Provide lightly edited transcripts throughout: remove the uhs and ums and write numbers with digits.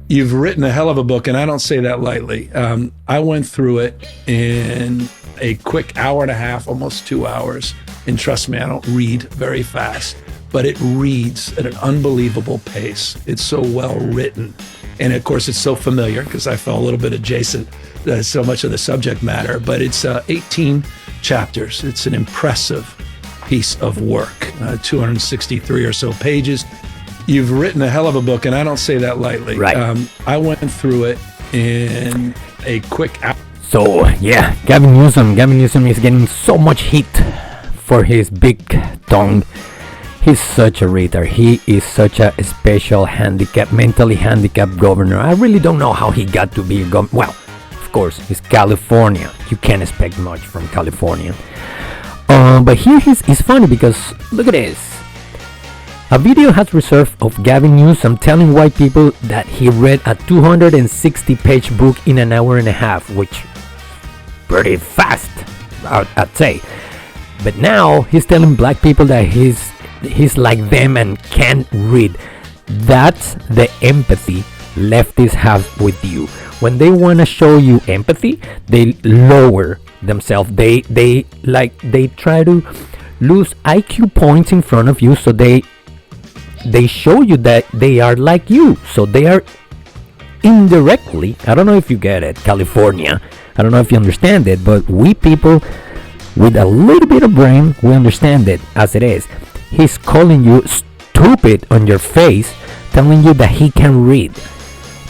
You've written a hell of a book, and I don't say that lightly. I went through it in a quick hour and a half, almost 2 hours. And trust me, I don't read very fast, but it reads at an unbelievable pace. It's so well written. And of course, it's so familiar because I felt a little bit adjacent to so much of the subject matter, but it's 18 chapters. It's an impressive piece of work, 263 or so pages. You've written a hell of a book, and I don't say that lightly. Right. I went through it in a quick hour. So yeah, Gavin Newsom is getting so much heat for his big tongue. He's such a retard. He is such a special mentally handicapped governor. I really don't know how he got to be a governor. Well, of course, it's California. You can't expect much from California. But here it's funny because look at this. A video has resurfaced of Gavin Newsom telling white people that he read a 260-page book in an hour and a half, which pretty fast, I'd say. But now he's telling black people that he's like them and can't read. That's the empathy leftists have with you. When they want to show you empathy, they lower themselves. They try to lose IQ points in front of you, so they show you that they are like you. So they are indirectly, I don't know if you get it, California, I don't know if you understand it, but we people with a little bit of brain, we understand it as it is. He's calling you stupid on your face, telling you that he can read.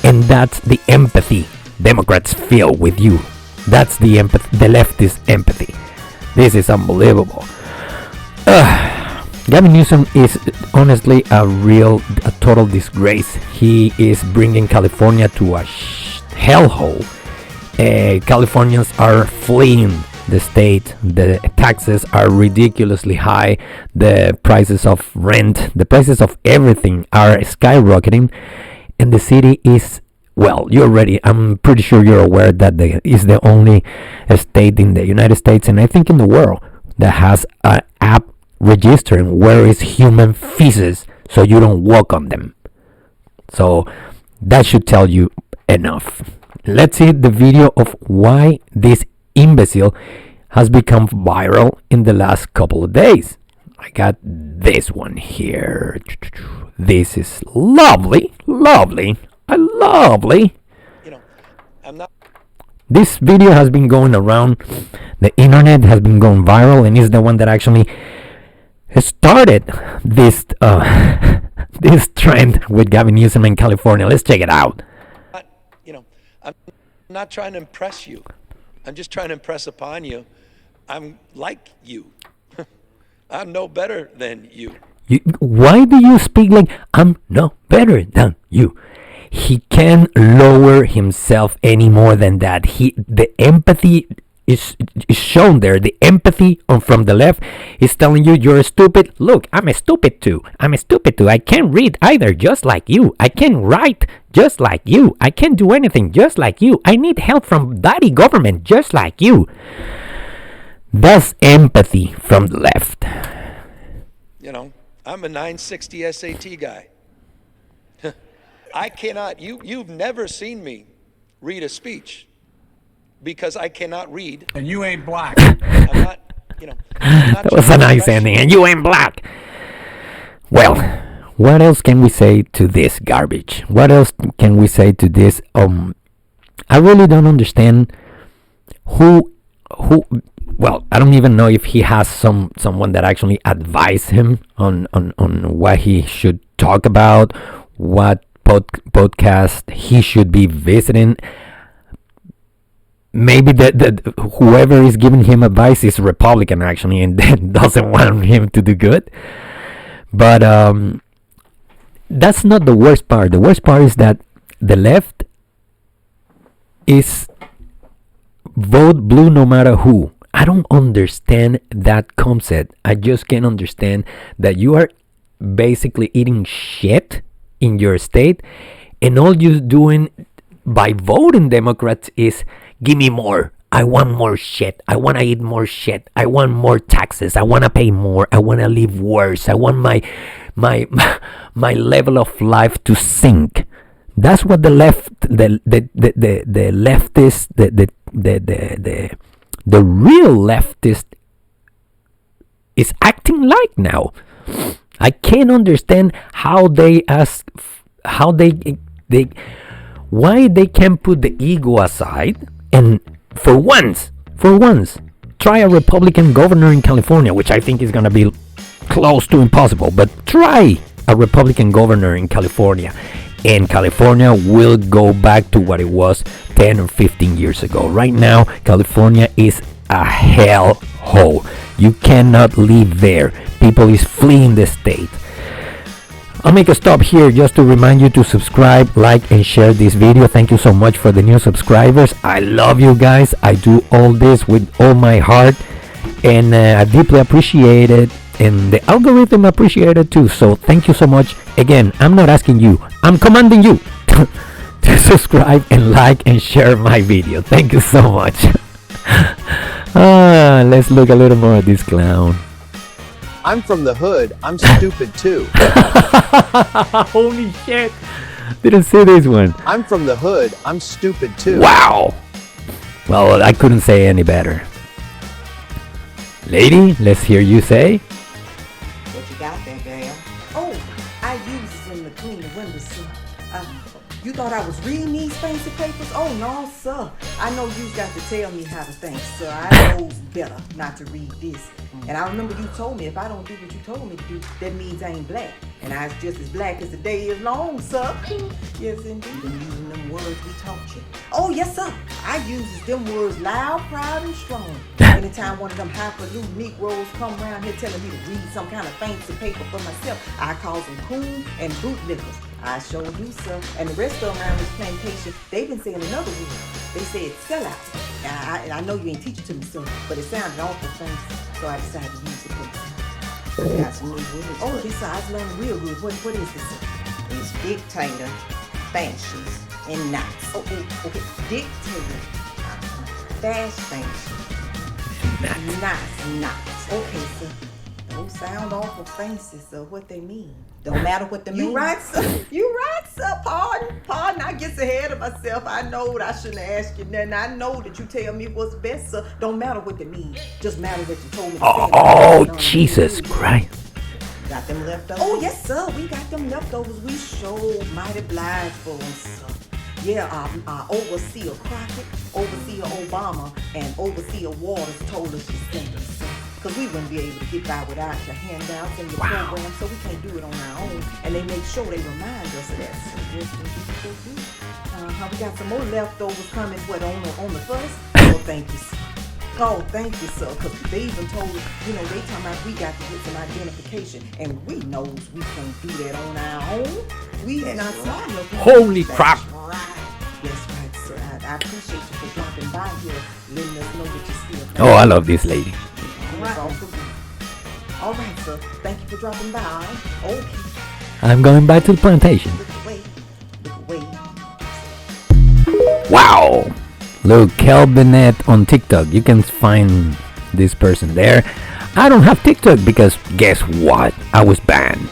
And that's the empathy Democrats feel with you. That's the empathy, the leftist empathy. This is unbelievable. Gavin Newsom is honestly a total disgrace. He is bringing California to a hellhole. Californians are fleeing the state. The taxes are ridiculously high. The prices of rent, the prices of everything are skyrocketing. And the city is, well, I'm pretty sure you're aware that is the only state in the United States, and I think in the world, that has an app registering where is human feces so you don't walk on them. So that should tell you enough. Let's see the video of why this imbecile has become viral in the last couple of days. I got this one here. This is lovely. This video has been going around the internet, has been going viral, and is the one that actually started this this trend with Gavin Newsom in California. Let's check it out. I'm not trying to impress you. I'm just trying to impress upon you. I'm like you. I'm no better than you. Why do you speak like I'm no better than you? He can't lower himself any more than that. The empathy is shown there. The empathy from the left is telling you you're stupid. Look, I'm a stupid too. I can't read either, just like you. I can't write, just like you. I can't do anything, just like you. I need help from daddy government, just like you. That's empathy from the left. I'm a 960 SAT guy. I cannot, you've never seen me read a speech because I cannot read. And you ain't black. I'm not, that was a nice ending. And you ain't black. Well, what else can we say to this garbage? What else can we say to this? I really don't understand who. Well, I don't even know if he has someone that actually advised him on what he should talk about, what podcast he should be visiting. Maybe that whoever is giving him advice is Republican actually, and doesn't want him to do good. But that's not the worst part. The worst part is that the left is vote blue no matter who. I don't understand that concept. I just can't understand that you are basically eating shit in your state, and all you're doing by voting Democrats is give me more. I want more shit. I want to eat more shit. I want more taxes. I want to pay more. I want to live worse. I want my level of life to sink. That's what the leftist, the real leftist is acting like now. I can't understand how they why they can put the ego aside and for once try a Republican governor in California, which I think is gonna be close to impossible, but try a Republican governor in California, and California will go back to what it was 10 or 15 years ago. Right now, California is a hell hole. You cannot live there. People is fleeing the state. I'll make a stop here just to remind you to subscribe, like, and share this video. Thank you so much for the new subscribers. I love you guys. I do all this with all my heart, and I deeply appreciate it, and the algorithm appreciate it too. So thank you so much. Again, I'm not asking you, I'm commanding you to subscribe and like and share my video. Thank you so much. Let's look a little more at this clown. I'm from the hood. I'm stupid too. Holy shit. Didn't see this one. I'm from the hood. I'm stupid too. Wow. Well, I couldn't say any better. Lady, let's hear you say. What you got there, girl? Oh, I use them to clean the windows, sir. You thought I was reading these fancy papers? Oh, no, sir. I know you got to tell me how to think, sir. I know better not to read this. And I remember you told me if I don't do what you told me to do, that means I ain't black. And I was just as black as the day is long, sir. Yes, indeed. You've been using them words we taught you. Oh, yes, sir. I uses them words loud, proud, and strong. Anytime one of them highfalutin Negroes come around here telling me to read some kind of fancy paper for myself, I call them coon and bootlickers. I sure do, sir. And the rest of them around this plantation, they've been saying another word. They said sellout. And I know you ain't teach it to me, sir, but it sounded awful fancy, so I decided to use it for myself. I got some new words. Oh, this size learning real good. What is this, sir? It's dictator, fascist, and Nazi. Oh, okay. Dictator, fascist, Nazi. Okay, sir. Those sound awful fancy, sir. What they mean? Don't matter what they mean. You right, sir. You right, sir. Pardon. I get ahead of myself. I know that I shouldn't ask you nothing. I know that you tell me what's best, sir. Don't matter what they mean. Just matter that you told me. Oh, Jesus Christ. Got them leftovers? Oh, yes, sir. We got them leftovers. We sure mighty obliged for them, sir. Yeah, Overseer Crockett, Overseer Obama, and Overseer Waters told us to send them, sir. Because we wouldn't be able to get by without your handouts and your program, so we can't do it on our own. And they make sure they remind us of that. So just we got some more leftovers coming, on the first? Oh, thank you, sir. Oh, thank you, sir. Because they even told us, they talking about we got to get some identification. And we knows we can't do that on our own. We not smart enough. Holy crap. That's right, sir. I appreciate you for dropping by here, letting us know that you're still. Oh, I love this lady. All right, sir. Thank you for dropping by. Okay. I'm going back to the plantation. Look away. Wow. Look, Kelvinet on TikTok. You can find this person there. I don't have TikTok because guess what? I was banned.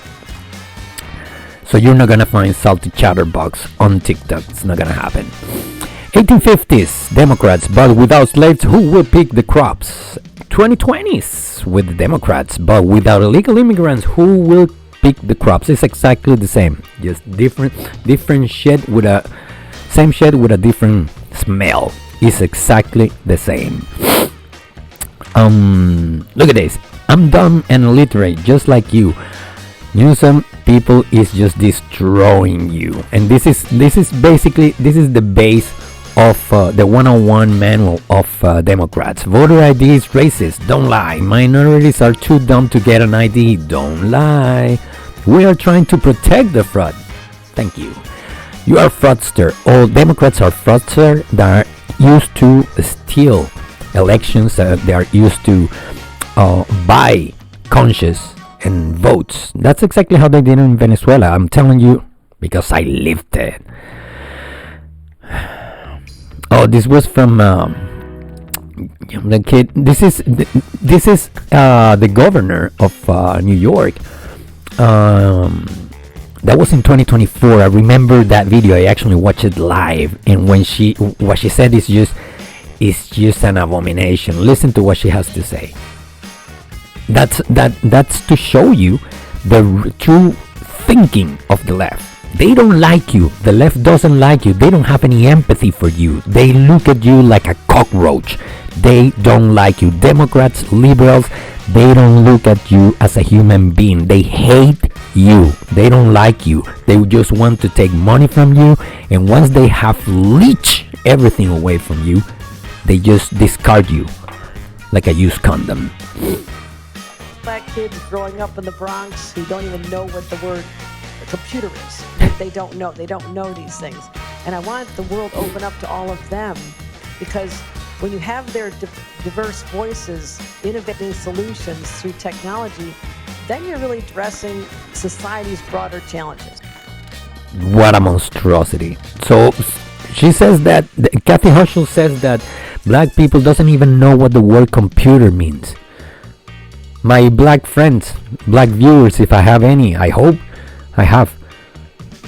So you're not gonna find Salty Chatterbox on TikTok. It's not gonna happen. 1850s Democrats, but without slaves, who will pick the crops? 2020s with the Democrats, but without illegal immigrants, who will pick the crops? It's exactly the same, just different shit with a same shit with a different smell. It's exactly the same. Look at this. I'm dumb and illiterate, just like you. Newsom people is just destroying you, and this is basically the base of the 101 manual of Democrats. Voter ID is racist. Don't lie. Minorities are too dumb to get an ID. Don't lie. We are trying to protect the fraud. Thank you. You are fraudster. All Democrats are fraudsters that are used to steal elections. They are used to buy conscience and votes. That's exactly how they did in Venezuela. I'm telling you because I lived it. Oh, this was from the kid. This is the governor of New York. That was in 2024. I remember that video. I actually watched it live, and what she said is just an abomination. Listen to what she has to say. That's to show you the true thinking of the left. They don't like you. The left doesn't like you. They don't have any empathy for you. They look at you like a cockroach. They don't like you. Democrats, liberals, they don't look at you as a human being. They hate you. They don't like you. They just want to take money from you, and once they have leached everything away from you, they just discard you like a used condom. Black kids growing up in the Bronx who don't even know what the word computer is. They don't know. They don't know these things. And I want the world open up to all of them, because when you have their diverse voices innovating solutions through technology, then you're really addressing society's broader challenges. What a monstrosity. So she says that, Kathy Herschel says that black people doesn't even know what the word computer means. My black friends, black viewers, if I have any, I hope I have.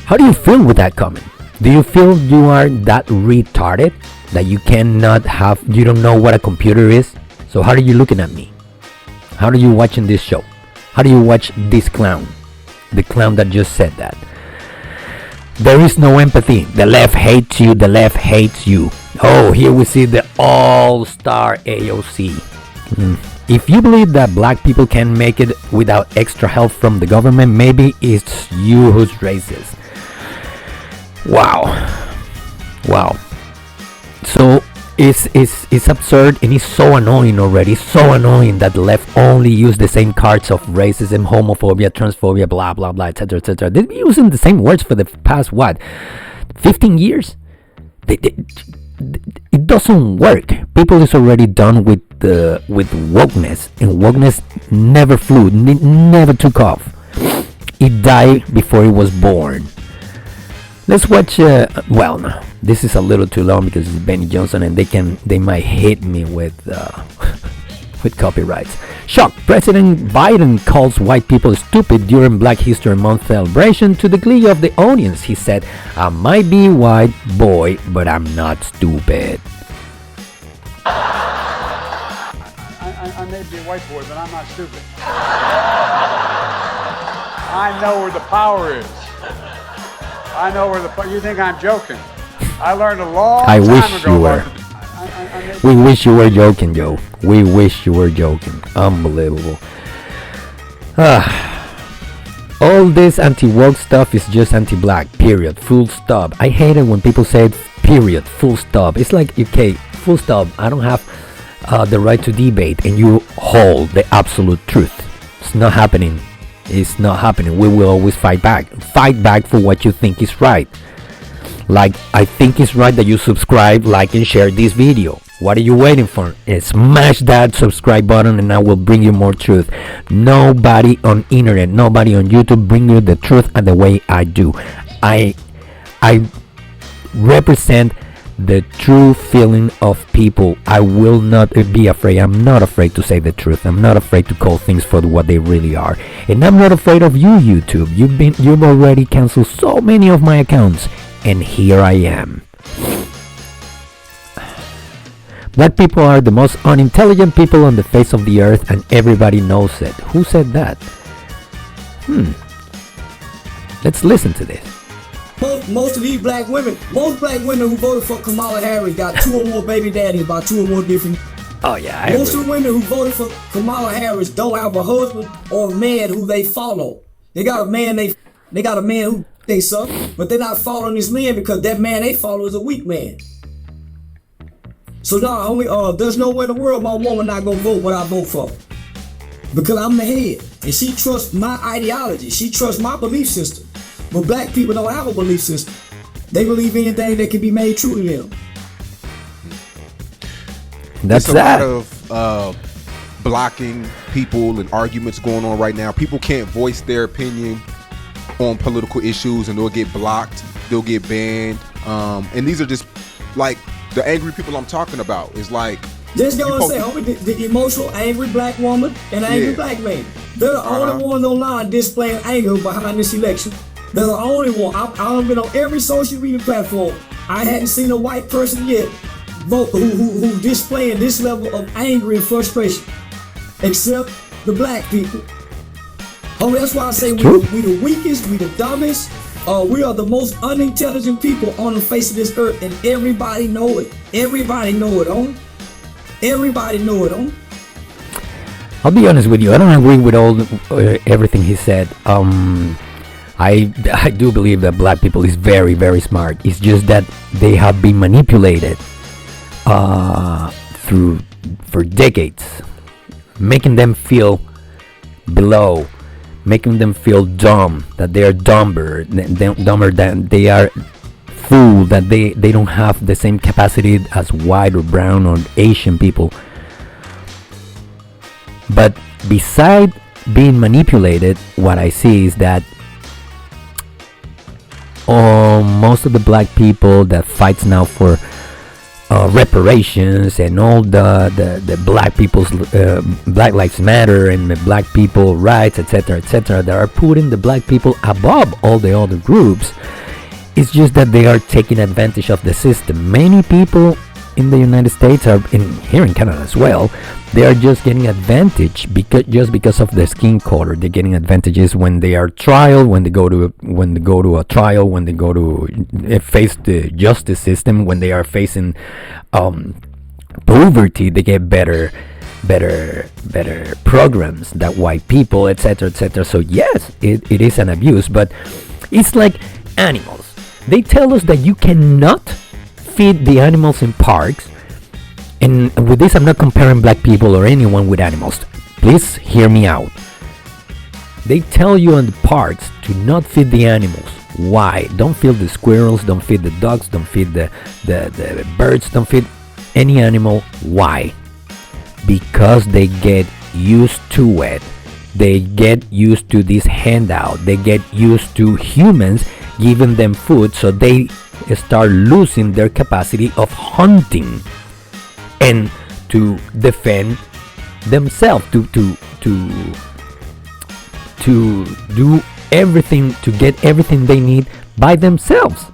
How do you feel with that comment? Do you feel you are that retarded that you don't know what a computer is? So how are you looking at me? How are you watching this show? How do you watch this clown? The clown that just said that. There is no empathy. The left hates you. The left hates you. Oh, here we see the all-star AOC. If you believe that black people can make it without extra help from the government, maybe it's you who's racist. Wow. So it's absurd, and it's so annoying already. So annoying that the left only use the same cards of racism, homophobia, transphobia, blah blah blah, etc. etc. They've been using the same words for the past 15 years. It doesn't work. People is already done with wokeness, and wokeness never flew, never took off. It died before it was born. Let's watch. Well, no, this is a little too long because it's Benny Johnson, and they might hit me with copyrights. Shock! President Biden calls white people stupid during Black History Month celebration. To the glee of the audience, he said, "I might be white boy, but I'm not stupid." I may be a white boy, but I'm not stupid. I know where the power is. I know where you think I'm joking. I learned a long time ago. I wish you were. We wish you were joking, Joe. We wish you were joking. Unbelievable. All this anti-woke stuff is just anti-black, period, full stop. I hate it when people say period, full stop. It's like, okay, full stop. I don't have the right to debate, and you hold the absolute truth. It's not happening. It's not happening. We will always fight back. Fight back for what you think is right. Like, I think it's right that you subscribe, like, and share this video. What are you waiting for? Smash that subscribe button, and I will bring you more truth. Nobody on internet, nobody on YouTube bring you the truth and the way I do. I represent the true feeling of people. I will not be afraid. I'm not afraid to say the truth. I'm not afraid to call things for what they really are. And I'm not afraid of you, YouTube. You've already canceled so many of my accounts, and here I am. Black people are the most unintelligent people on the face of the earth, and everybody knows it. Who said that? Let's listen to this. Most of these black women, most black women who voted for Kamala Harris got 2 or more baby daddies, about 2 or more different. Oh yeah. Most of the women who voted for Kamala Harris don't have a husband or a man who they follow. They got a man they got a man who they suck, but they're not following this man because that man they follow is a weak man. So there's no way in the world my woman not gonna vote what I vote for, because I'm the head, and she trusts my ideology. She trusts my belief system. But black people don't have a belief system. They believe anything that can be made true to them. That's a lot of blocking people and arguments going on right now. People can't voice their opinion on political issues, and they'll get blocked. They'll get banned. And these are just like the angry people I'm talking about. Is like just gonna say, the emotional, angry black woman and angry black man. They're the only ones online displaying anger behind this election. They're the only one. I've been on every social media platform. I hadn't seen a white person yet vote who displaying this level of anger and frustration, except the black people. Oh, that's why I say we the weakest, we the dumbest. We are the most unintelligent people on the face of this earth, and everybody know it. Everybody know it, on. Everybody know it, on. I'll be honest with you. I don't agree with everything he said. I do believe that black people is very, very smart. It's just that they have been manipulated for decades, making them feel below, making them feel dumb, that they are dumber than they are, fool, that they don't have the same capacity as white or brown or Asian people. But beside being manipulated, what I see is that most of the black people that fights now for reparations and all the black people's Black Lives Matter and the black people rights, etc., that are putting the black people above all the other groups. It's just that they are taking advantage of the system. Many people in the United States, are here in Canada as well, they are just getting advantage because of their skin color. They're getting advantages when they are trial, when they go to a trial, when they go to face the justice system, when they are facing poverty. They get better programs than white people, etc. So yes, it is an abuse, but it's like animals. They tell us that you cannot feed the animals in parks, and with this I'm not comparing black people or anyone with animals. Please hear me out. They tell you in the parks to not feed the animals. Why? Don't feed the squirrels, don't feed the ducks, don't feed the birds, don't feed any animal. Why? Because they get used to it. They get used to this handout. They get used to humans giving them food, so they start losing their capacity of hunting and to defend themselves, to do everything, to get everything they need by themselves.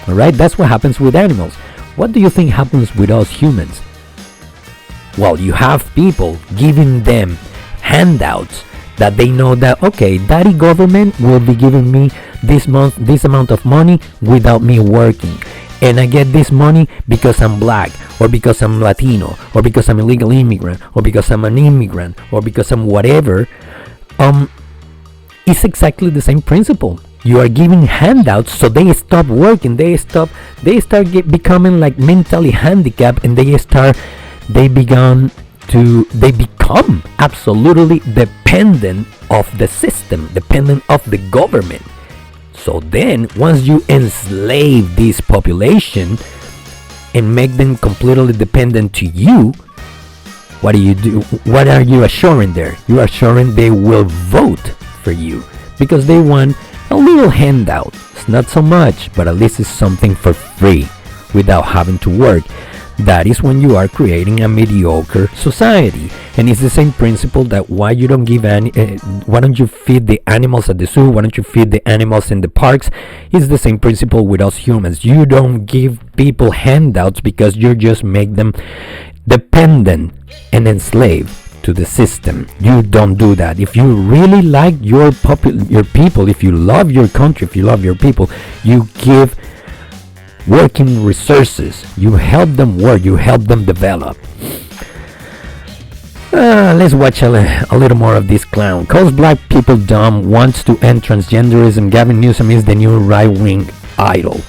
All right, that's what happens with animals. What do you think happens with us humans? Well, you have people giving them handouts that they know that, okay, daddy government will be giving me this month this amount of money without me working, and I get this money because I'm black, or because I'm Latino, or because I'm illegal immigrant, or because I'm an immigrant, or because I'm whatever. It's exactly the same principle. You are giving handouts, so they stop working, they start becoming like mentally handicapped, and they become absolutely dependent of the system, dependent of the government. So then, once you enslave this population and make them completely dependent to you, what do you do? What are you assuring there? You are assuring they will vote for you because they want a little handout. It's not so much, but at least it's something for free without having to work. That is when you are creating a mediocre society, and it's the same principle that why don't you feed the animals at the zoo? Why don't you feed the animals in the parks? It's the same principle with us humans. You don't give people handouts because you just make them dependent and enslaved to the system. You don't do that. If you really like your people, if you love your country, if you love your people, you give working resources. You help them work. You help them develop. Let's watch a little more of this clown. Calls black people dumb. Wants to end transgenderism. Gavin Newsom is the new right-wing idol.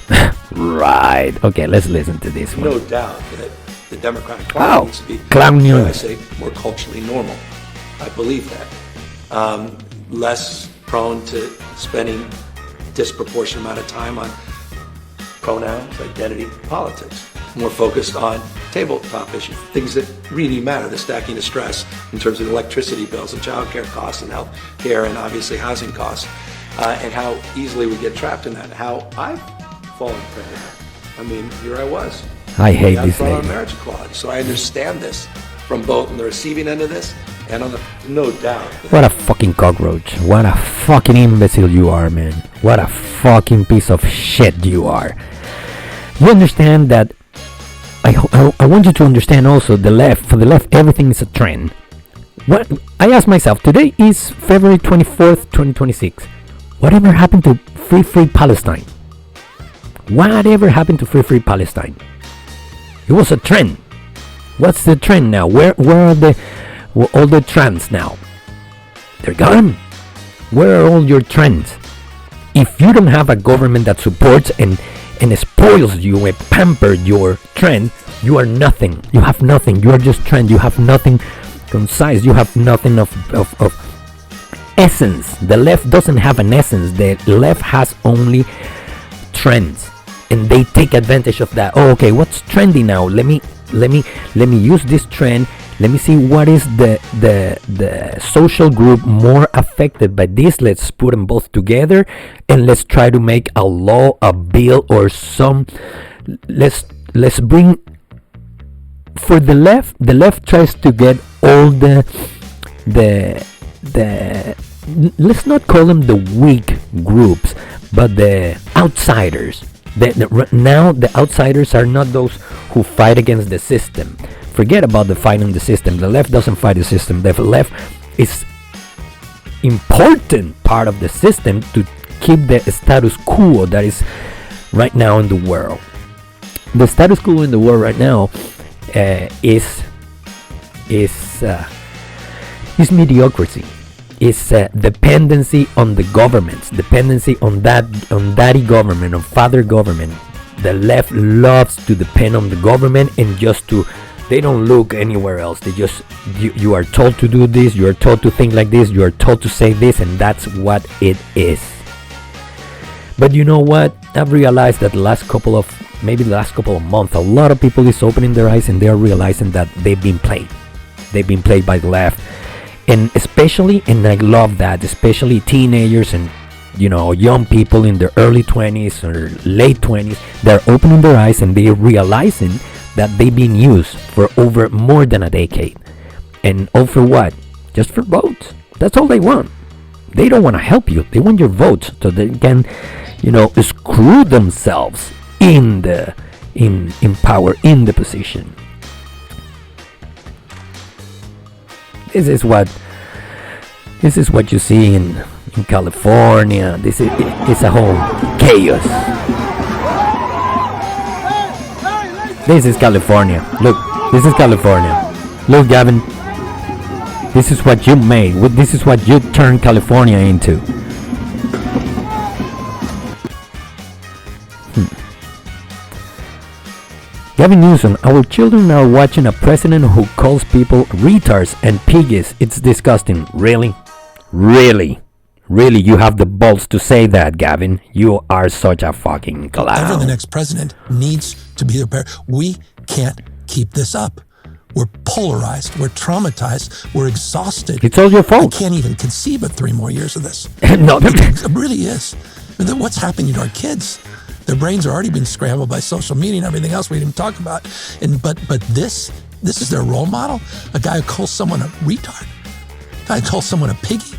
Right. Okay, let's listen to this one. No doubt that the Democratic Party needs to be, clown news. I say, more culturally normal. I believe that. Less prone to spending disproportionate amount of time on pronouns, identity, politics. More focused on tabletop issues, things that really matter, the stacking of stress in terms of electricity bills and child care costs and health care and obviously housing costs, and how easily we get trapped in that, how I've fallen prey to that. I mean, here I was. I hate this lady. On marriage equality, so I understand this from both on the receiving end of this and on the no doubt. What a fucking cockroach. What a fucking imbecile you are, man. What a fucking piece of shit you are. You understand that? I want you to understand also the left. For the left, everything is a trend. What I ask myself, today is February 24th, 2026. Whatever happened to Free Palestine? Whatever happened to Free Palestine? It was a trend. What's the trend now? Where are all the trends now? They're gone. Where are all your trends? If you don't have a government that supports and spoils you and pampers your trend, you are nothing. You have nothing. You are just trend. You have nothing concise. You have nothing of essence. The left doesn't have an essence. The left has only trends, and they take advantage of that. Oh, okay, what's trendy now? Let me use this trend. Let me see what is the social group more affected by this. Let's put them both together, and let's try to make a law, a bill, or some. Let's bring. For the left tries to get all the let's not call them the weak groups, but the outsiders. Now the outsiders are not those who fight against the system. Forget about the fighting the system. The left doesn't fight the system. The left is important part of the system to keep the status quo that is right now in the world. The status quo in the world right now is mediocrity. Is dependency on the governments, dependency on daddy government, on father government. The left loves to depend on the government and they don't look anywhere else. They just you are told to do this, you are told to think like this, you are told to say this, and that's what it is. But you know what? I've realized that the last couple of months, a lot of people is opening their eyes and they are realizing that they've been played. They've been played by the left. And especially, and I love that, especially teenagers and young people in their early 20s or late 20s, they're opening their eyes and they're realizing that they've been used for over more than a decade. And all for what? Just for votes. That's all they want. They don't want to help you. They want your votes so they can, screw themselves in power, in the position. This is what you see in California. This is a whole chaos. This is California. Look, this is California. Look, Gavin. This is what you made. This is what you turned California into. Gavin Newsom, our children are watching a president who calls people retards and piggies. It's disgusting. Really? Really? Really, you have the balls to say that, Gavin? You are such a fucking clown. Whoever the next president needs to be prepared. We can't keep this up. We're polarized. We're traumatized. We're exhausted. It's all your fault. I can't even conceive of 3 more years of this. No, it really is. What's happening to our kids? Their brains are already being scrambled by social media and everything else we didn't talk about. But this is their role model? A guy who calls someone a retard? A guy who calls someone a piggy?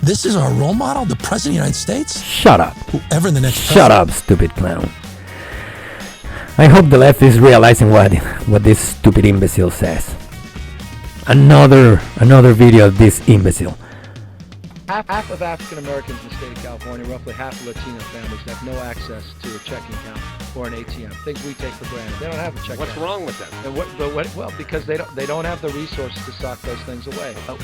This is our role model? The President of the United States? Shut up. Whoever the next Shut up, stupid clown. I hope the left is realizing what this stupid imbecile says. Another video of this imbecile. Half of African Americans in the state of California, roughly half of Latino families, have no access to a checking account or an ATM. Things we take for granted. They don't have a checking account. What's wrong with them? Well, because they don't have the resources to sock those things away. A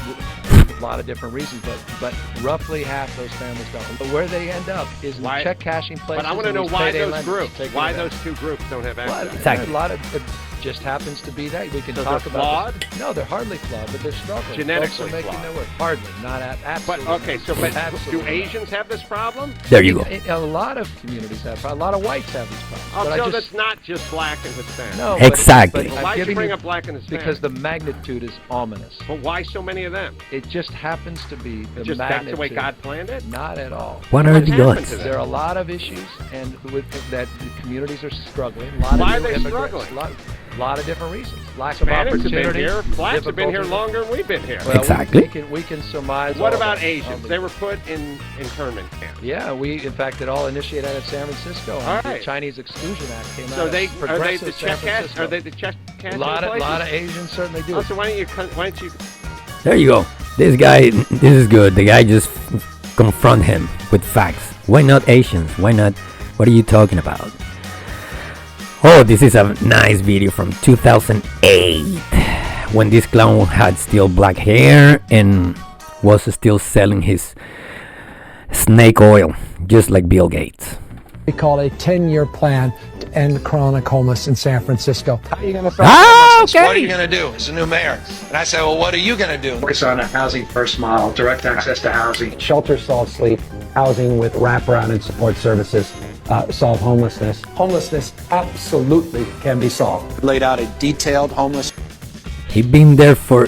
lot of different reasons, but roughly half those families don't. But where they end up is in check cashing places. But I want to know why those groups, why those two groups don't have access. Well, exactly. A lot of it just happens to be that we can so talk they're about. Flawed? No, they're hardly flawed, but they're struggling. Genetically making flawed. Their work. Hardly, not absolutely. But okay, so do Asians have this problem? There you go. A lot of communities have. A lot of whites have these problems. Oh, so that's not just black and Hispanic. No, exactly. But why did you bring up black and Hispanic? Because the magnitude is ominous. But why so many of them? It just happens to be the just magnitude. That's the way God planned it? Not at all. What are the odds? There are a lot of issues, and that the communities are struggling. Why are they struggling? A lot of different reasons. Lack of Hispanics have been opportunity. here. Blacks have been here difficulty. longer than we've been here. Well, Exactly. We can surmise. What all about the- Asians? all the- They were put in internment camps. Yeah, in fact, it all initiated out of San Francisco. All The right. Chinese Exclusion Act came So out they of are they progressive the San check cash? Francisco. Are they the check cash? A lot of Asians certainly do. Oh, so why don't you? There you go. This guy, this is good. The guy just confront him with facts. Why not Asians? Why not? What are you talking about? Oh, this is a nice video from 2008 when this clown had still black hair and was still selling his snake oil, just like Bill Gates. We call a 10-year plan to end chronic homeless in San Francisco. How are you going to solve homelessness? What are you going to do as a new mayor? And I say, well, what are you going to do? Focus on a housing first model, direct access to housing. Shelter solve sleep, housing with wraparound and support services solve homelessness. Homelessness absolutely can be solved. Laid out a detailed homeless. He been there for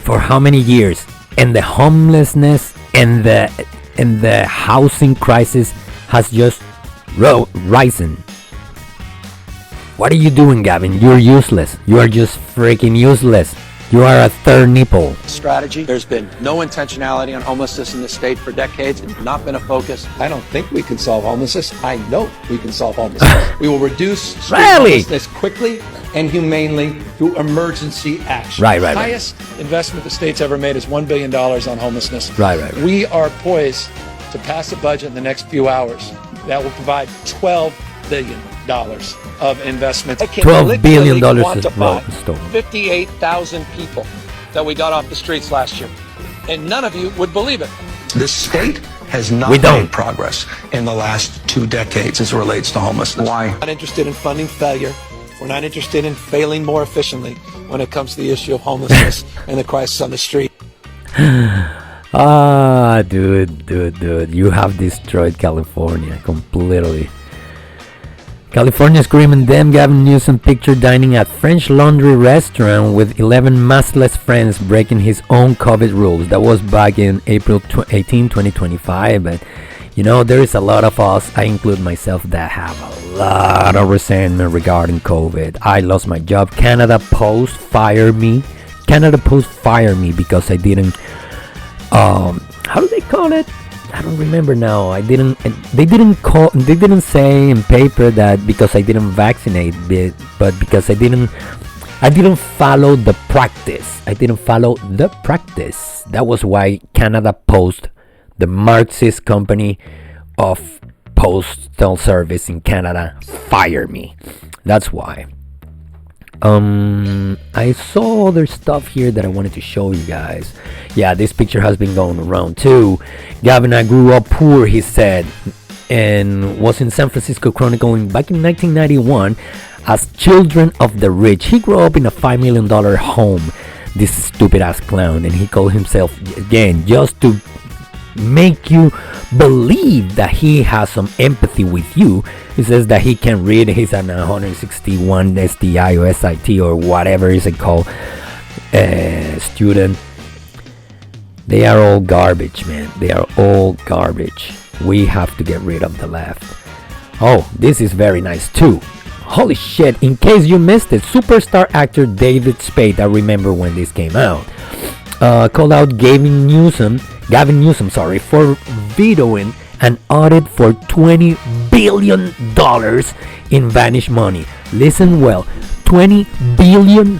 how many years? And the homelessness and the housing crisis has just risen. What are you doing, Gavin? You're useless. You are just freaking useless. You are a third nipple. Strategy. There's been no intentionality on homelessness in the state for decades. It's not been a focus. I don't think we can solve homelessness. I know we can solve homelessness. We will reduce street Really? homelessness quickly and humanely through emergency action. Right. Highest investment the state's ever made is $1 billion on homelessness. Right. We are poised to pass a budget in the next few hours that will provide $12 billion of investments. I can $12 billion literally is quantify stolen. 58,000 people that we got off the streets last year. And none of you would believe it. This state has not made progress in the last 2 decades as it relates to homelessness. Why? We're not interested in funding failure. We're not interested in failing more efficiently when it comes to the issue of homelessness and the crisis on the street. Dude, you have destroyed California completely. California screaming damn Gavin Newsom picture dining at French Laundry restaurant with 11 maskless friends breaking his own COVID rules. That was back in April 18, 2025. But you know, there is a lot of us, I include myself, that have a lot of resentment regarding COVID. I lost my job. Canada Post fired me. Because I didn't how do they call it? I don't remember now. They didn't say in paper that because I didn't vaccinate, but because I didn't follow the practice. That was why Canada Post, the Marxist company of postal service in Canada, fired me. That's why. I saw other stuff here that I wanted to show you guys. Yeah, this picture has been going around too. Gavin, I grew up poor, he said, and was in San Francisco chronicling back in 1991 as Children of the Rich. He grew up in a $5 million home, this stupid ass clown, and he called himself, again, just to make you believe that he has some empathy with you. He says that he can read. He's an 161 STI or SIT or whatever is it called student. They are all garbage, man. They are all garbage. We have to get rid of the left. Oh, this is very nice too. Holy shit, in case you missed it, superstar actor David Spade, I remember when this came out, called out Gavin Newsom, for vetoing an audit for $20 billion in vanished money. Listen well, $20 billion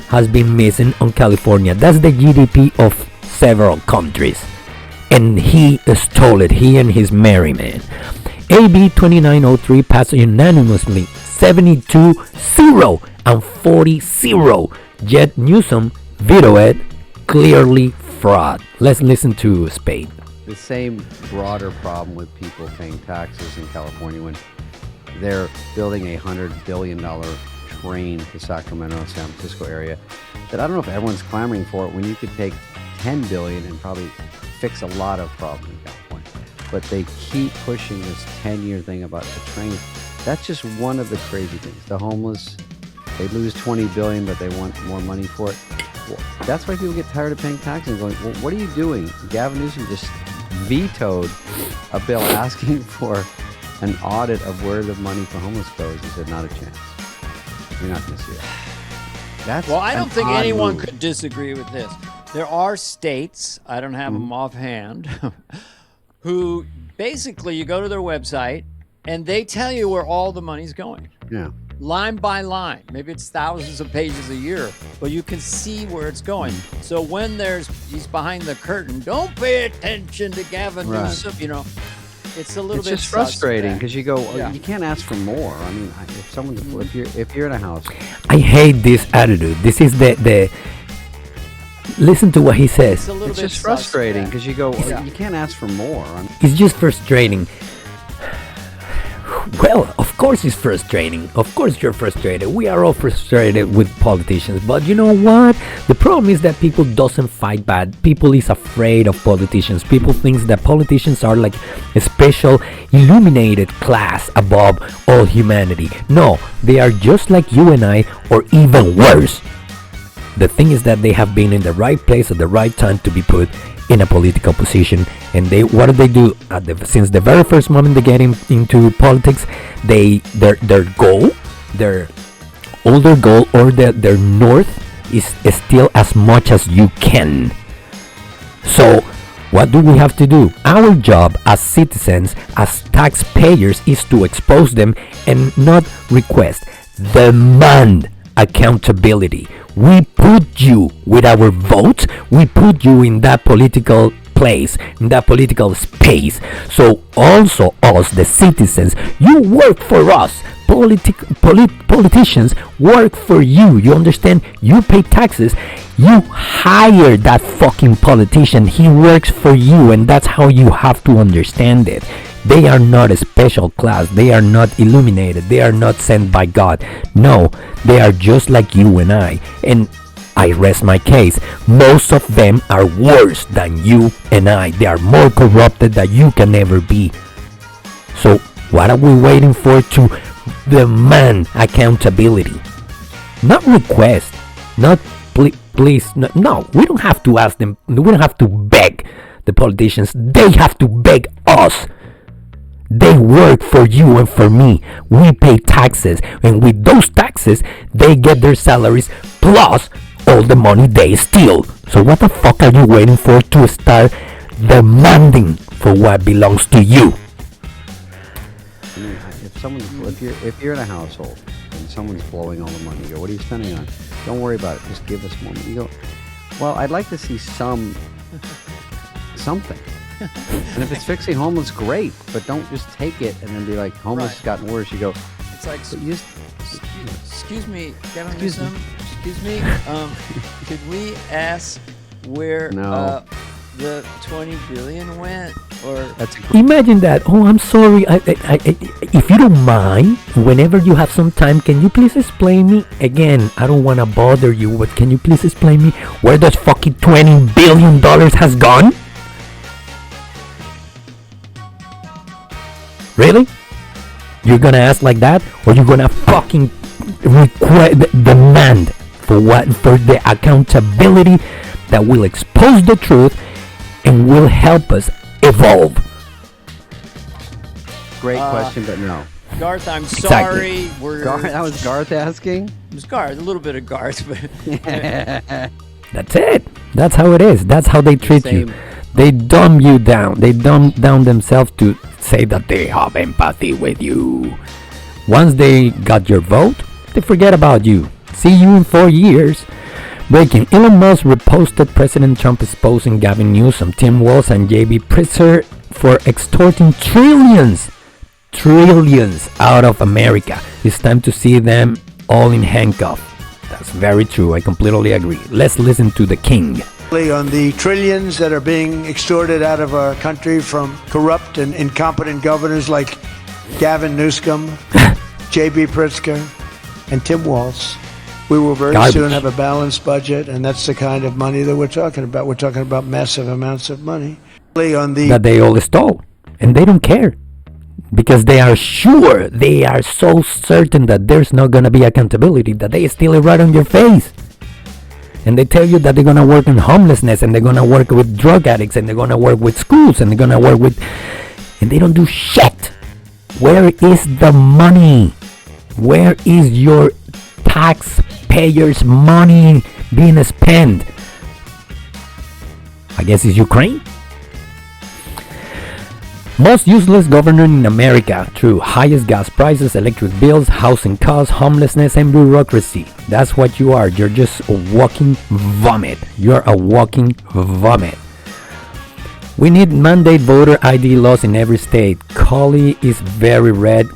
has been missing on California. That's the GDP of several countries. And he stole it, he and his merry man. AB 2903 passed unanimously 72-0 and 40-0. Yet Newsom vetoed it, clearly fraud. Let's listen to Spade. The same broader problem with people paying taxes in California when they're building a $100 billion train to Sacramento, San Francisco area, that I don't know if everyone's clamoring for it when you could take $10 billion and probably fix a lot of problems in California. But they keep pushing this 10-year thing about the train. That's just one of the crazy things. The homeless, they lose $20 billion, but they want more money for it. Well, that's why people get tired of paying taxes and going, well, what are you doing? Gavin Newsom just vetoed a bill asking for an audit of where the money for homeless goes. He said, not a chance. You're not going to see it. That's well, I don't an think odd anyone move. could disagree with this. There are states, I don't have them offhand, who basically you go to their website and they tell you where all the money's going. Yeah. Line by line. Maybe it's thousands of pages a year, but you can see where it's going. So when he's behind the curtain, don't pay attention to Gavin Newsom, you know. It's a little it's bit just frustrating suspect. because you go, Yeah. you can't ask for more. I mean, if you're in a house, I hate this attitude. This is the listen to what he says. it's just frustrating because you go, you can't ask for more. It's just frustrating. Well, of course it's frustrating. Of course you're frustrated. We are all frustrated with politicians. But you know what? The problem is that people doesn't fight bad. People is afraid of politicians. People thinks that politicians are like a special illuminated class above all humanity. No, they are just like you and I, or even worse. The thing is that they have been in the right place at the right time to be put in a political position, and what do they do since the very first moment they get into politics? Their goal, their older goal, or their north is still as much as you can. So what do we have to do? Our job as citizens, as taxpayers, is to expose them and not request, demand accountability. We put you with our votes, we put you in that political place, in that political space. So also us, the citizens, you work for us. Politicians work for you. You understand? You pay taxes. You hire that fucking politician. He works for you, and that's how you have to understand it. They are not a special class. They are not illuminated. They are not sent by God. No, they are just like you and I. And I rest my case. Most of them are worse than you and I. They are more corrupted than you can ever be. So what are we waiting for to demand accountability? Not request. Not please. No, we don't have to ask them. We don't have to beg the politicians. They have to beg us. They work for you and for me. We pay taxes, and with those taxes, they get their salaries plus all the money they steal. So what the fuck are you waiting for to start demanding for what belongs to you? I mean, if you're in a household and someone's blowing all the money, you go, what are you spending on? Don't worry about it. Just give us more money. You go, well, I'd like to see something. And if it's fixing homeless, great. But don't just take it and then be like, homeless has gotten worse. You go, It's like, excuse me, Gavin Excuse me. Newsom, excuse me, could we ask where No. the 20 billion went? Or Imagine that. Oh, I'm sorry. If you don't mind, whenever you have some time, can you please explain me? Again, I don't want to bother you, but can you please explain me where that fucking $20 billion has gone? Really? You're gonna ask like that, or you're gonna fucking demand for the accountability that will expose the truth and will help us evolve? great question, but no. Garth, I'm Exactly. sorry. That was Garth asking? It was Garth, a little bit of Garth, but That's it. That's how it is. That's how they treat you. They dumb you down. They dumb down themselves to say that they have empathy with you. Once they got your vote, they forget about you. See you in 4 years. Breaking: Elon Musk reposted President Trump exposing Gavin Newsom, Tim Walz, and J.B. Pritzker for extorting trillions out of America. It's time to see them all in handcuffs. That's very true. I completely agree. Let's listen to the king. On the trillions that are being extorted out of our country from corrupt and incompetent governors like Gavin Newsom, J.B. Pritzker, and Tim Walz. We will very soon have a balanced budget, and that's the kind of money that we're talking about. We're talking about massive amounts of money. That they all stole, and they don't care. Because they are sure, they are so certain that there's not going to be accountability, that they steal it right on your face. And they tell you that they're going to work on homelessness, and they're going to work with drug addicts, and they're going to work with schools, and they're going to work with... And they don't do shit. Where is the money? Where is your taxpayers' money being spent. I guess it's Ukraine. Most useless government in America. True. Highest gas prices, electric bills, housing costs, homelessness, and bureaucracy. That's what you are. You're just a walking vomit. You're a walking vomit. We need mandate voter ID laws in every state. Cali is very red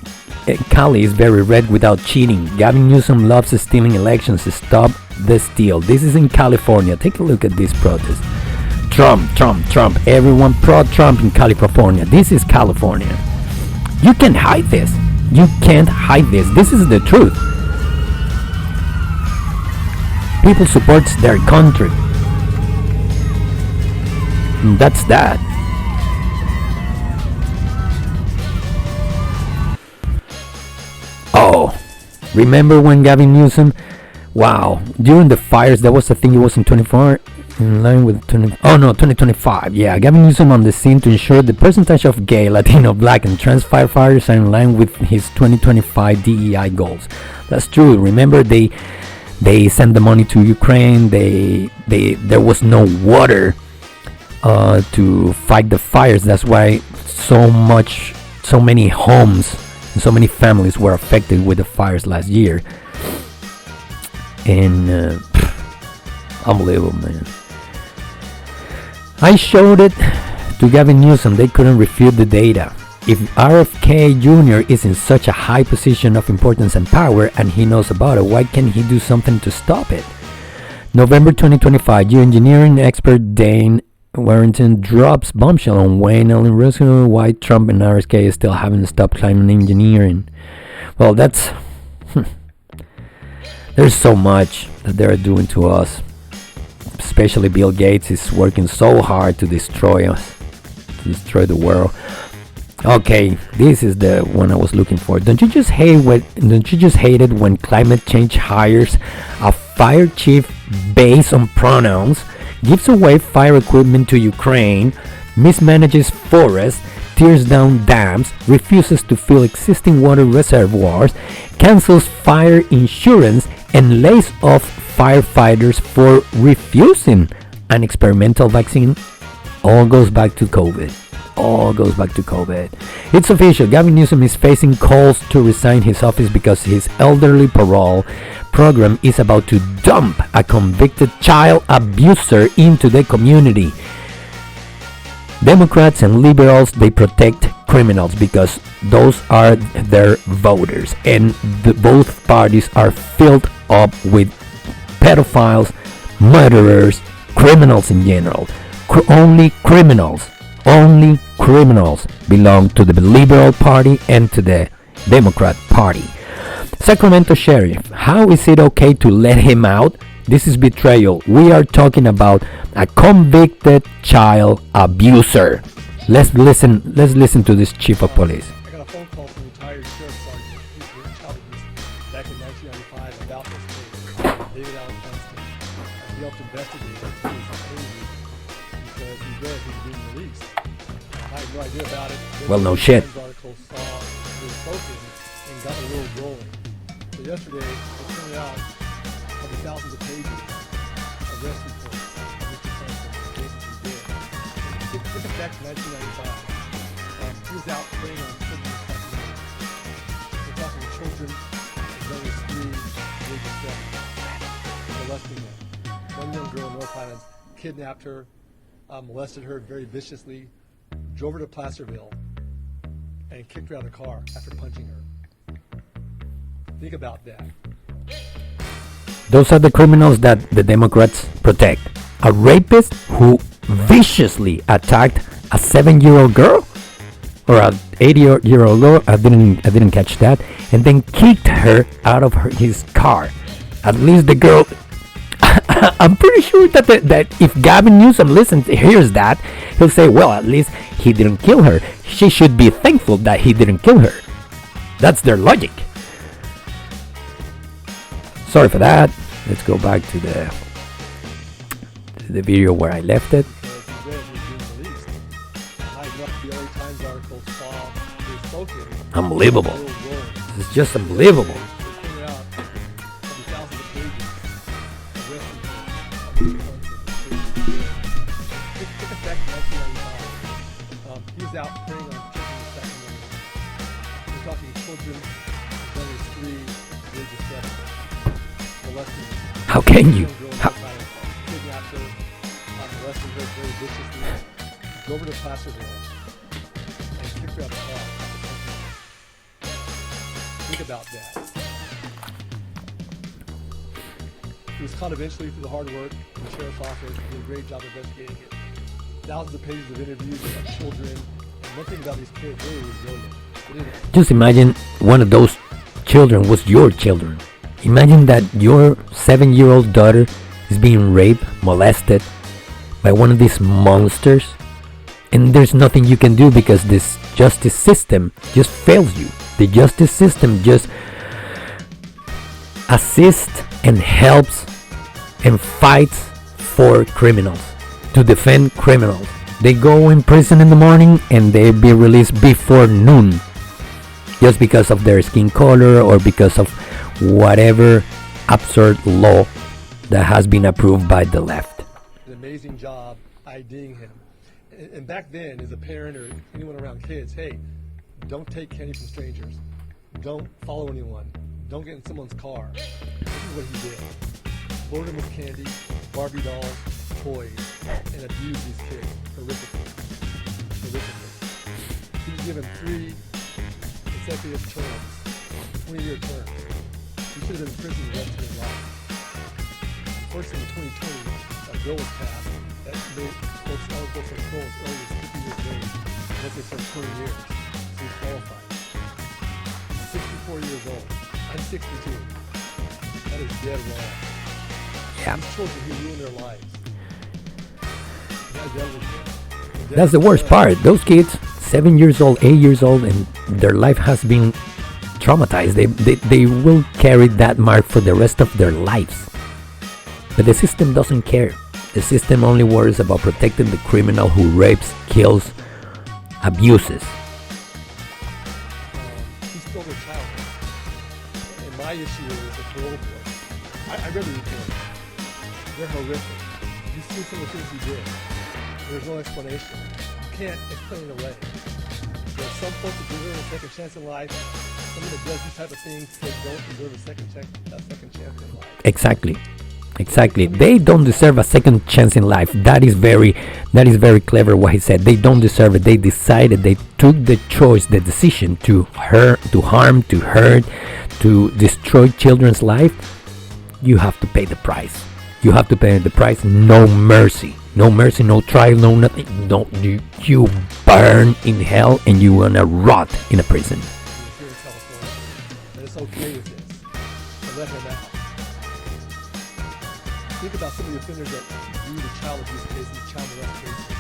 without cheating. Gavin Newsom loves stealing elections. Stop the steal. This is in California. Take a look at this protest. Trump. Everyone pro-Trump in California. This is California. You can't hide this. You can't hide this. This is the truth. People support their country. And that's that. Oh, remember when Gavin Newsom? Wow, during the fires, there was a thing. It was in 24. In line with 2025. Yeah, Gavin Newsom on the scene to ensure the percentage of gay, Latino, black, and trans firefighters are in line with his 2025 DEI goals. That's true. Remember, they sent the money to Ukraine. There was no water to fight the fires. That's why so many homes and so many families were affected with the fires last year. And unbelievable, man. I showed it to Gavin Newsom. They couldn't refute the data. If RFK Jr. is in such a high position of importance and power and he knows about it, why can't he do something to stop it? November 2025, geoengineering expert Dane Warrington drops bombshell on Wayne Allen Russell, why Trump and RFK still haven't stopped climate engineering. Well, that's... There's so much that they're doing to us. Especially Bill Gates is working so hard to destroy us, to destroy the world. Okay, this is the one I was looking for. Don't you just hate it when climate change hires a fire chief based on pronouns, gives away fire equipment to Ukraine, mismanages forests, tears down dams, refuses to fill existing water reservoirs, cancels fire insurance, and lays off firefighters for refusing an experimental vaccine? All goes back to COVID. It's official. Gavin Newsom is facing calls to resign his office because his elderly parole program is about to dump a convicted child abuser into the community. Democrats and liberals, they protect criminals because those are their voters, and both parties are filled up with pedophiles, murderers, criminals in general. Only criminals belong to the Liberal Party and to the Democrat Party. Sacramento Sheriff, how is it okay to let him out? This is betrayal. We are talking about a convicted child abuser. Let's listen to this chief of police. I got a phone call from retired sheriff sergeant child abuse back in 1995 about this case. David Allen Princeton. He helped investigate it because he read he was being released. I had no idea about it. Well, no shit. Article saw his focus and got the wheels rolling. So yesterday, it turned out of the thousands of pages of arrest reports of Mr. Princeton, the cases he did. It took back to 1995. He was out preying on children in Sacramento. We're talking children as young as 3 to age of 7, molesting them. One young girl in North Highlands kidnapped her, molested her very viciously, drove her to Placerville, and kicked her out of the car after punching her. Think about that. Those are the criminals that the Democrats protect. A rapist who viciously attacked a 7-year-old girl or an 8-year-old girl. I didn't catch that. And then kicked her out of his car. At least the girl. I'm pretty sure that if Gavin Newsom hears that, he'll say, well, at least he didn't kill her. She should be thankful that he didn't kill her. That's their logic. Sorry for that. Let's go back to the video where I left it. Unbelievable. This is just unbelievable. talking children as young as 3, the age of 7. Molesting. How can you? Kidnapped her, molested her very viciously, drove her to Placerville, and kicked her out of the car. Think about that. He was caught eventually through the hard work in the sheriff's office. He did a great job investigating it. Thousands of pages of interviews of children. And one thing about these kids, they're resilient. Just imagine one of those children was your children. Imagine that your 7-year-old daughter is being raped, molested by one of these monsters, and there's nothing you can do because this justice system just fails you. The justice system just assists and helps and fights for criminals, to defend criminals. They go in prison in the morning and they be released before noon, just because of their skin color or because of whatever absurd law that has been approved by the left. An amazing job IDing him. And back then, as a parent or anyone around kids, hey, don't take candy from strangers. Don't follow anyone. Don't get in someone's car. This is what he did. Load them with candy, Barbie dolls, toys, and abuse these kids horrifically. He was given 3 consecutive terms, 20-year terms. He should have been in prison the rest of his life. Unfortunately, in 2020, a bill was passed that made folks eligible for parole as early as 50 years of age once they serve 20 years. So he's qualified. He's 64 years old. I'm 62. That is dead wrong. Yeah. These children who ruin their lives. That's the worst part. Those kids, 7 years old, 8 years old, and their life has been traumatized. They will carry that mark for the rest of their lives. But the system doesn't care. The system only worries about protecting the criminal who rapes, kills, abuses. He stole their childhood. And my issue is the parole board. I read the report. They're horrific. You've seen some of the things he did. There's no explanation. You can't explain it away. There are some folks that deserve a second chance in life. Someone that does these type of things, they don't deserve a second chance in life. Exactly. They don't deserve a second chance in life. That is very clever what he said. They don't deserve it. They decided, they took the choice, the decision to hurt, to harm, to hurt, to destroy children's life. You have to pay the price. You have to pay the price. No mercy. No mercy, no trial, no nothing. No, you burn in hell and you wanna rot in a prison. Here in California, and it's okay with this. So let him out. Think about some of the offenders that do the child abuse cases, child molest cases.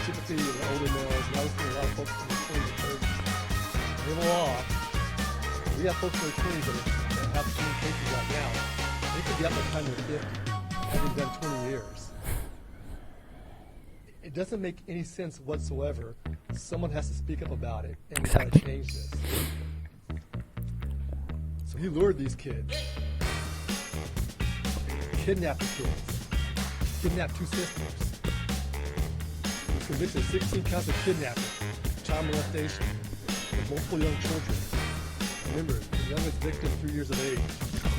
Typically, the older males, and I was seeing a lot of folks in their 20s and 30s. They have a law. We have folks in their 20s that have 20 cases right now. They could be up by the time they're 50, having done 20 years. It doesn't make any sense whatsoever. Someone has to speak up about it, and we gotta change this. So he lured these kids, kidnapped the kids, kidnapped 2 sisters. He was convicted of 16 counts of kidnapping, child molestation, with multiple young children. Remember, the youngest victim, 3 years of age.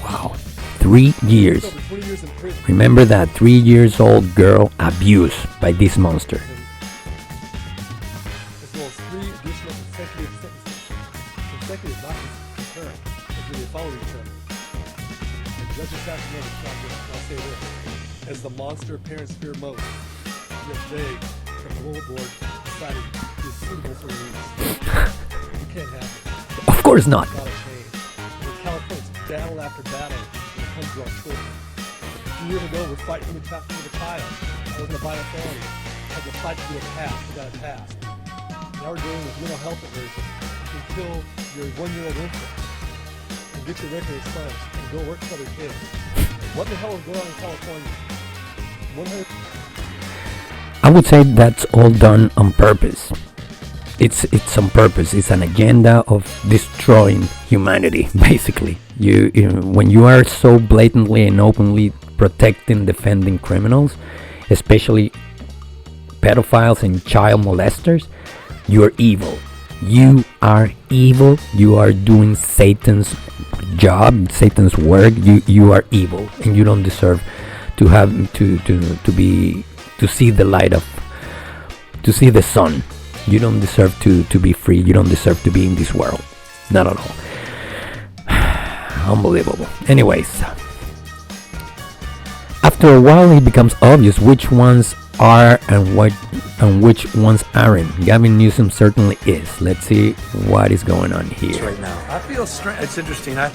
Wow. 3 years. Over 20 years in prison. Remember that 3 years old girl abused by this monster. As well as 3 additional consecutive sentences. Consecutive, not concurrent, as they follow each other. And Judge Sacramento found this, and I'll say this, as the monster parents fear most. Yet today, the parole board decided it is suitable for release. You can't have it. Of course not. It's gotta change. In California, it's battle after battle when it comes to our children. 2 years ago, we're fighting human trafficking with a child. That wasn't a violent felony. It was a fight to get it passed. We got it passed. Now we're dealing with mental health aversion. You can kill your 1-year-old infant and get your record expunged and go work for other kids. What the hell is going on in California? 100. I would say that's all done on purpose. It's on purpose. It's an agenda of destroying humanity, basically. When you are so blatantly and openly protecting, defending criminals, especially pedophiles and child molesters, you're evil. You are evil. You are doing Satan's job, Satan's work. You are evil, and you don't deserve to have to see the light of, to see the sun. You don't deserve to be free. You don't deserve to be in this world. Not at all. Unbelievable. Anyways, after a while it becomes obvious which ones are and which ones aren't. Gavin Newsom certainly is. Let's see what is going on here. Right now, I feel strange. It's interesting. I've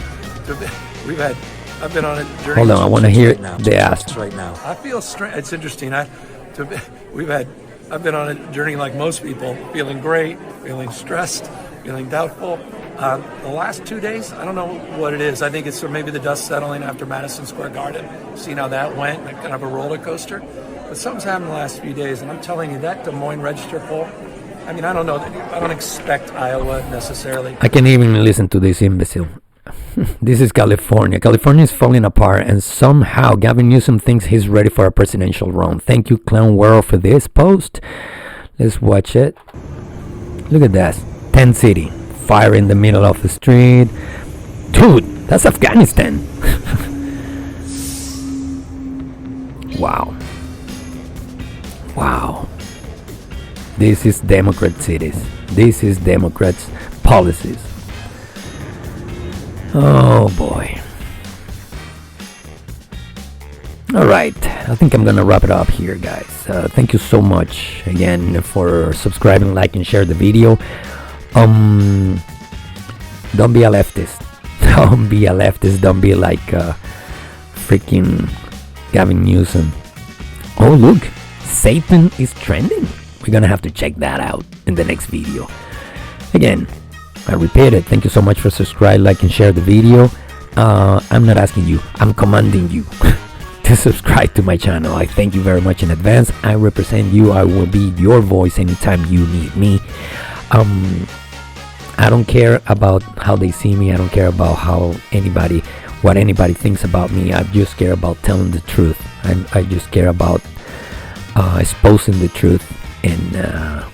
been on a journey. Hold on, I want to hear the ask. Right now, I feel strange. It's interesting. I've been on a journey like most people, feeling great, feeling stressed, feeling doubtful. The last 2 days, I don't know what it is. I think it's maybe the dust settling after Madison Square Garden. Seeing how that went, kind of a roller coaster. But something's happened the last few days, and I'm telling you, that Des Moines Register poll, I mean, I don't know. I don't expect Iowa necessarily. I can't even listen to this imbecile. This is California. California is falling apart, and somehow Gavin Newsom thinks he's ready for a presidential run. Thank you, Clown World, for this post. Let's watch it. Look at that. Tent City. Fire in the middle of the street. Dude, that's Afghanistan. Wow. Wow. This is Democrat cities. This is Democrats' policies. Oh boy. Alright, I think I'm gonna wrap it up here, guys. Thank you so much again for subscribing, like, and share the video. Don't be a leftist. Don't be a leftist. Don't be like freaking Gavin Newsom. Oh look, Satan is trending. We're gonna have to check that out in the next video. Again, I repeat it. Thank you so much for subscribing, like, and share the video. I'm not asking you. I'm commanding you to subscribe to my channel. I thank you very much in advance. I represent you. I will be your voice anytime you need me. I don't care about how they see me. I don't care about what anybody thinks about me. I just care about telling the truth. I just care about exposing the truth and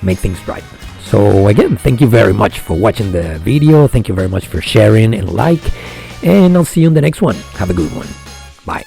make things right. So again, thank you very much for watching the video. Thank you very much for sharing and like. And I'll see you in the next one. Have a good one. Bye.